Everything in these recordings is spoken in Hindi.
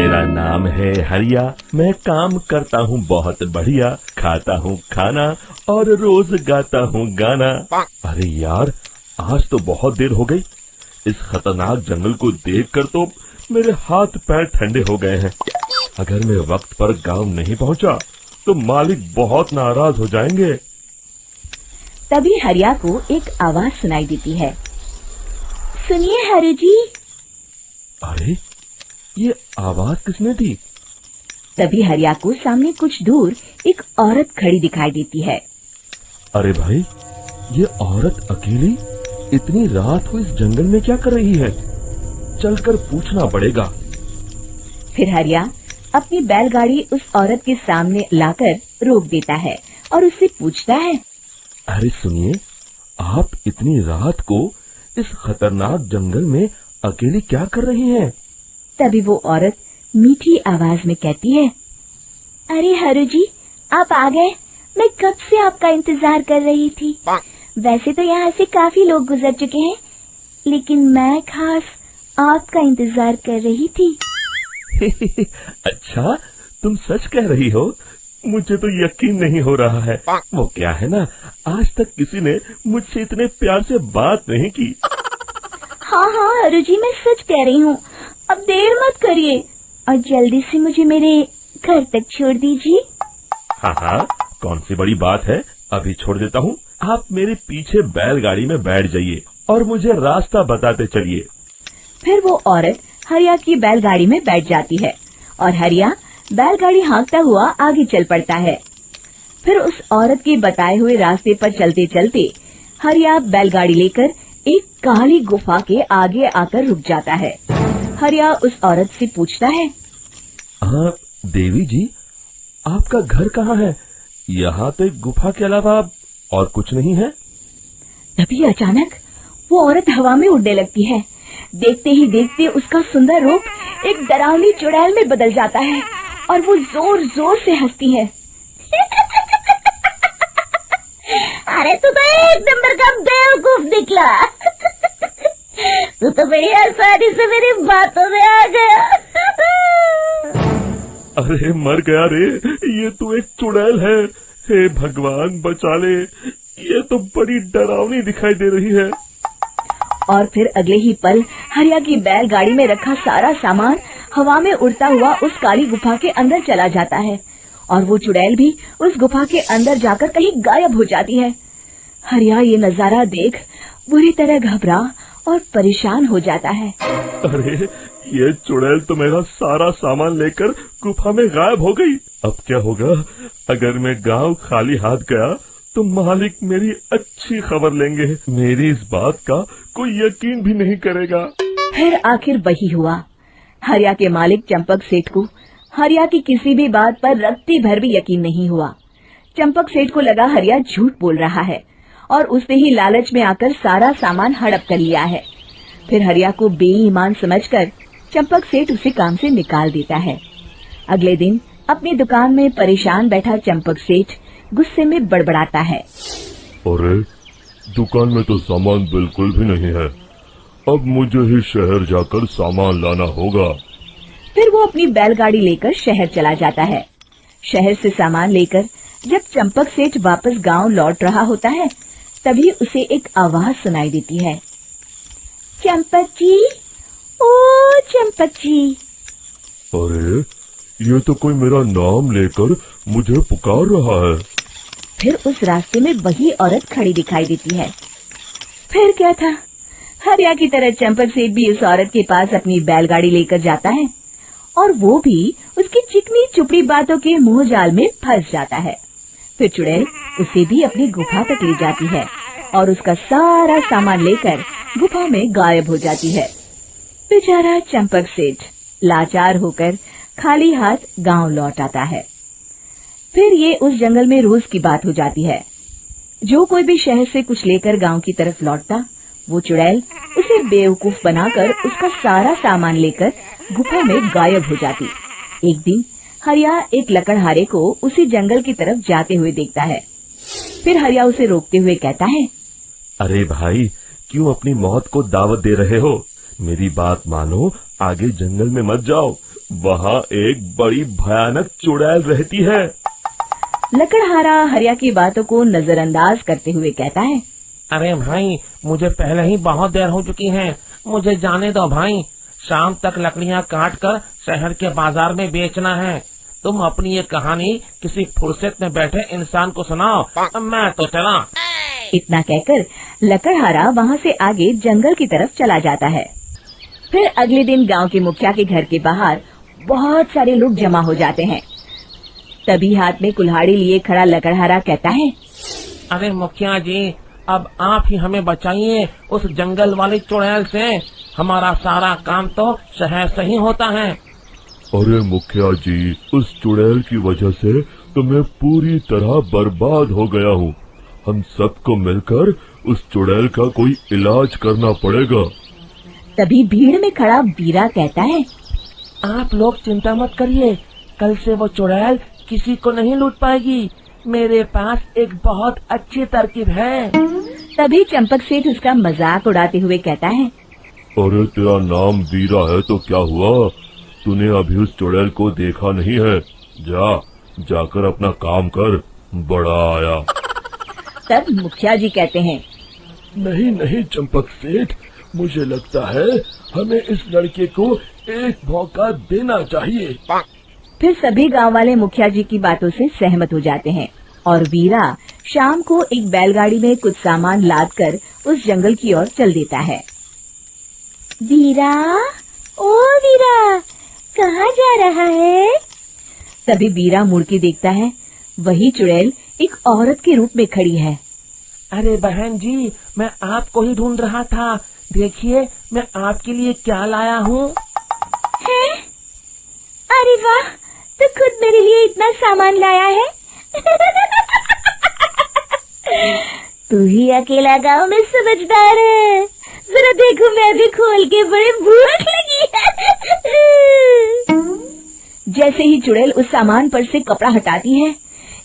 मेरा नाम है हरिया, मैं काम करता हूँ बहुत बढ़िया, खाता हूँ खाना और रोज गाता हूँ गाना। अरे यार, आज तो बहुत देर हो गई। इस खतरनाक जंगल को देखकर तो मेरे हाथ पैर ठंडे हो गए हैं। अगर मैं वक्त पर गांव नहीं पहुंचा तो मालिक बहुत नाराज हो जाएंगे। तभी हरिया को एक आवाज सुनाई देती है। सुनिए हरु जी। अरे, ये आवाज किसने दी? तभी हरिया को सामने कुछ दूर एक औरत खड़ी दिखाई देती है। अरे भाई, ये औरत अकेली इतनी रात को इस जंगल में क्या कर रही है? चलकर पूछना पड़ेगा। फिर हरिया अपनी बैलगाड़ी उस औरत के सामने लाकर रोक देता है और उससे पूछता है। अरे सुनिए, आप इतनी रात को इस खतरनाक जंगल में अकेली क्या कर रही हैं? तभी वो औरत मीठी आवाज में कहती है। अरे हरु जी, आप आ गए। मैं कब से आपका इंतजार कर रही थी। वैसे तो यहाँ से काफी लोग गुजर चुके हैं, लेकिन मैं खास आपका इंतजार कर रही थी। अच्छा, तुम सच कह रही हो? मुझे तो यकीन नहीं हो रहा है। वो क्या है ना, आज तक किसी ने मुझसे इतने प्यार से बात नहीं की। हाँ हाँ हरु जी, मैं सच कह रही हूँ। अब देर मत करिए और जल्दी से मुझे मेरे घर तक छोड़ दीजिए। हाँ हाँ, कौन सी बड़ी बात है, अभी छोड़ देता हूँ। आप मेरे पीछे बैलगाड़ी में बैठ जाइए और मुझे रास्ता बताते चलिए। फिर वो औरत हरिया की बैलगाड़ी में बैठ जाती है और हरिया बैलगाड़ी हाँकता हुआ आगे चल पड़ता है। फिर उस औरत के बताए हुए रास्ते पर चलते चलते हरिया बैलगाड़ी लेकर एक काली गुफा के आगे आकर रुक जाता है। हरिया उस औरत से पूछता है। हाँ देवी जी, आपका घर कहाँ है? यहाँ तो एक गुफा के अलावा और कुछ नहीं है। तभी अचानक वो औरत हवा में उड़ने लगती है। देखते ही देखते उसका सुंदर रूप एक डरावनी चुड़ैल में बदल जाता है और वो जोर जोर से हंसती है। अरे तू तो एक नंबर का बेवकूफ निकला। तू तो बड़ी आसानी से मेरी बातों में आ गया। अरे मर गया रे, ये तो एक चुड़ैल है। हे भगवान बचा ले, ये तो बड़ी डरावनी दिखाई दे रही है। और फिर अगले ही पल हरिया की बैलगाड़ी में रखा सारा सामान हवा में उड़ता हुआ उस काली गुफा के अंदर चला जाता है और वो चुड़ैल भी उस गुफा के अंदर जाकर कहीं गायब हो जाती है। हरिया ये नजारा देख बुरी तरह घबरा और परेशान हो जाता है। अरे, ये चुड़ैल तो मेरा सारा सामान लेकर गुफा में गायब हो गई। अब क्या होगा? अगर मैं गांव खाली हाथ गया तो मालिक मेरी अच्छी खबर लेंगे। मेरी इस बात का कोई यकीन भी नहीं करेगा। फिर आखिर वही हुआ। हरिया के मालिक चंपक सेठ को हरिया की किसी भी बात पर रत्ती भर भी यकीन नहीं हुआ। चंपक सेठ को लगा हरिया झूठ बोल रहा है और उसने ही लालच में आकर सारा सामान हड़प कर लिया है। फिर हरिया को बेईमान समझकर चंपक सेठ उसे काम से निकाल देता है। अगले दिन अपनी दुकान में परेशान बैठा चंपक सेठ गुस्से में बड़बड़ाता है। अरे, दुकान में तो सामान बिल्कुल भी नहीं है। अब मुझे ही शहर जाकर सामान लाना होगा। फिर वो अपनी बैलगाड़ी लेकर शहर चला जाता है। शहर से सामान लेकर जब चंपक सेठ वापस गांव लौट रहा होता है, तभी उसे एक आवाज सुनाई देती है। चंपक जी, ओ चंपक जी। अरे, ये तो कोई मेरा नाम लेकर मुझे पुकार रहा है। फिर उस रास्ते में वही औरत खड़ी दिखाई देती है। फिर क्या था, हरिया की तरह चंपक सेठ भी उस औरत के पास अपनी बैलगाड़ी लेकर जाता है और वो भी उसकी चिकनी चुपड़ी बातों के मुंह जाल में फंस जाता है। फिर चुड़ैल उसे भी अपनी गुफा तक ले जाती है और उसका सारा सामान लेकर गुफा में गायब हो जाती है। बेचारा चंपक सेठ लाचार होकर खाली हाथ गांव लौट आता है। फिर ये उस जंगल में रोज की बात हो जाती है। जो कोई भी शहर से कुछ लेकर गांव की तरफ लौटता, वो चुड़ैल उसे बेवकूफ बनाकर उसका सारा सामान लेकर गुफा में गायब हो जाती। एक दिन हरिया एक लकड़हारे को उसी जंगल की तरफ जाते हुए देखता है। फिर हरिया उसे रोकते हुए कहता है। अरे भाई, क्यों अपनी मौत को दावत दे रहे हो? मेरी बात मानो, आगे जंगल में मत जाओ, वहाँ एक बड़ी भयानक चुड़ैल रहती है। लकड़हारा हरिया की बातों को नजरअंदाज करते हुए कहता है, अरे भाई, मुझे पहले ही बहुत देर हो चुकी है, मुझे जाने दो भाई। शाम तक लकड़ियाँ काट कर शहर के बाजार में बेचना है। तुम अपनी ये कहानी किसी फुर्सत में बैठे इंसान को सुनाओ, मैं तो चला। इतना कहकर लकड़हारा वहाँ से आगे जंगल की तरफ चला जाता है। फिर अगले दिन गांव के मुखिया के घर के बाहर बहुत सारे लोग जमा हो जाते हैं। तभी हाथ में कुल्हाड़ी लिए खड़ा लकड़हारा कहता है, अरे मुखिया जी, अब आप ही हमें बचाइए उस जंगल वाली चुड़ैल से। हमारा सारा काम तो शहर से ही होता है। अरे मुखिया जी, उस चुड़ैल की वजह से तो मैं पूरी तरह बर्बाद हो गया हूँ। हम सबको मिलकर उस चुड़ैल का कोई इलाज करना पड़ेगा। तभी भीड़ में खड़ा वीरा कहता है, आप लोग चिंता मत करिए, कल से वो चुड़ैल किसी को नहीं लूट पाएगी। मेरे पास एक बहुत अच्छी तरकीब है। तभी चंपक सेठ उसका मजाक उड़ाते हुए कहता है, अरे तेरा नाम वीरा है तो क्या हुआ? तूने अभी उस चुड़ैल को देखा नहीं है? जाकर अपना काम कर, बड़ा आया। तब मुखिया जी कहते हैं, नहीं चंपक सेठ, मुझे लगता है हमें इस लड़के को एक मौका देना चाहिए। फिर सभी गांव वाले मुखिया जी की बातों से सहमत हो जाते हैं और वीरा शाम को एक बैलगाड़ी में कुछ सामान लाद कर उस जंगल की ओर चल देता है। वीरा, ओ वीरा, कहाँ जा रहा है? तभी वीरा मुड़ के देखता है, वही चुड़ैल एक औरत के रूप में खड़ी है। अरे बहन जी, मैं आपको ही ढूंढ रहा था। देखिए, मैं आपके लिए क्या लाया हूँ। अरे वाह, तो खुद मेरे लिए इतना सामान लाया है। तू ही अकेला गांव में समझदार है। जरा देखो, मैं भी खोल के, बड़े भूख लगी है। जैसे ही चुड़ैल उस सामान पर से कपड़ा हटाती है,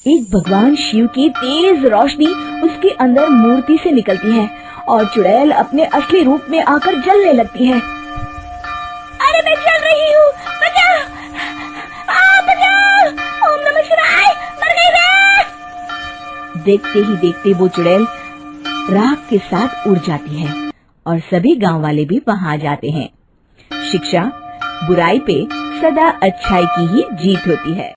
एक भगवान शिव की तेज रोशनी उसके अंदर मूर्ति से निकलती है और चुड़ैल अपने असली रूप में आकर जलने लगती है। अरे मैं जल रही हूँ, बचाओ, बचाओ, ओम नमः शिवाय, मर गई मैं। देखते ही देखते वो चुड़ैल राख के साथ उड़ जाती है और सभी गांव वाले भी वहां जाते हैं। शिक्षा, बुराई पे सदा अच्छाई की ही जीत होती है।